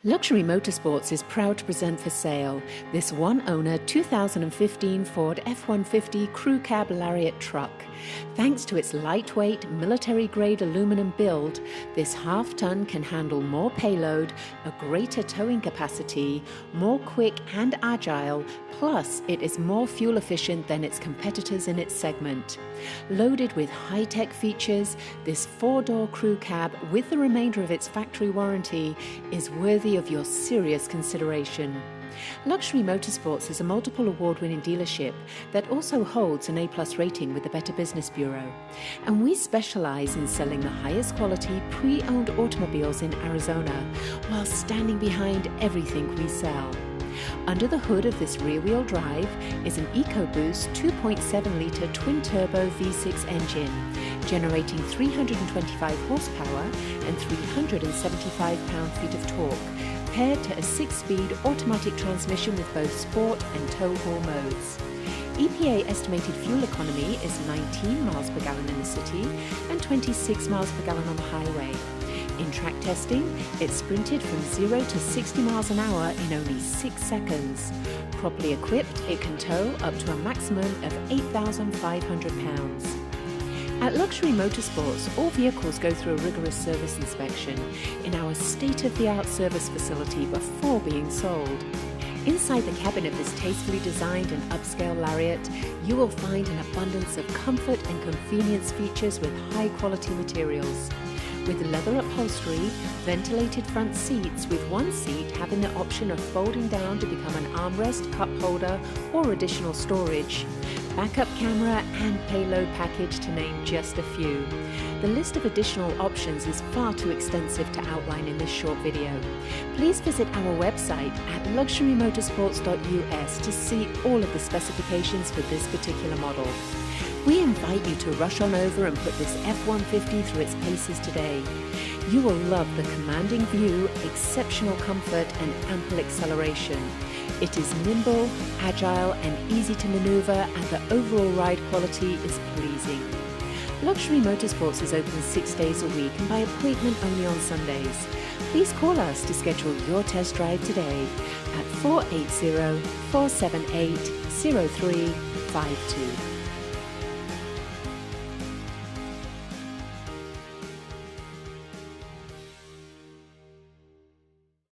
Luxury Motorsports is proud to present for sale this one-owner 2015 Ford F-150 Crew Cab Lariat truck. Thanks to its lightweight, military-grade aluminum build, this half-ton can handle more payload, a greater towing capacity, more quick and agile, plus it is more fuel efficient than its competitors in its segment. Loaded with high-tech features, this four-door crew cab with the remainder of its factory warranty is worthy of your serious consideration. Luxury Motorsports is a multiple award-winning dealership that also holds an A+ rating with the Better Business Bureau, and we specialize in selling the highest quality pre-owned automobiles in Arizona while standing behind everything we sell. Under the hood of this rear-wheel drive is an EcoBoost 2.7-litre twin-turbo V6 engine, generating 325 horsepower and 375 pound-feet of torque, paired to a 6-speed automatic transmission with both sport and tow haul modes. EPA estimated fuel economy is 19 miles per gallon in the city and 26 miles per gallon on the highway. In track testing, it sprinted from 0 to 60 miles an hour in only 6 seconds. Properly equipped, it can tow up to a maximum of 8,500 pounds. At Luxury Motorsports, all vehicles go through a rigorous service inspection in our state-of-the-art service facility before being sold. Inside the cabin of this tastefully designed and upscale Lariat, you will find an abundance of comfort and convenience features with high-quality materials. With leather upholstery, ventilated front seats with one seat having the option of folding down to become an armrest, cup holder or additional storage, backup camera and payload package to name just a few. The list of additional options is far too extensive to outline in this short video. Please visit our website at luxurymotorsports.us to see all of the specifications for this particular model. We invite you to rush on over and put this F-150 through its paces today. You will love the commanding view, exceptional comfort and ample acceleration. It is nimble, agile and easy to maneuver, and the overall ride quality is pleasing. Luxury Motorsports is open 6 days a week and by appointment only on Sundays. Please call us to schedule your test drive today at 480-478-0352.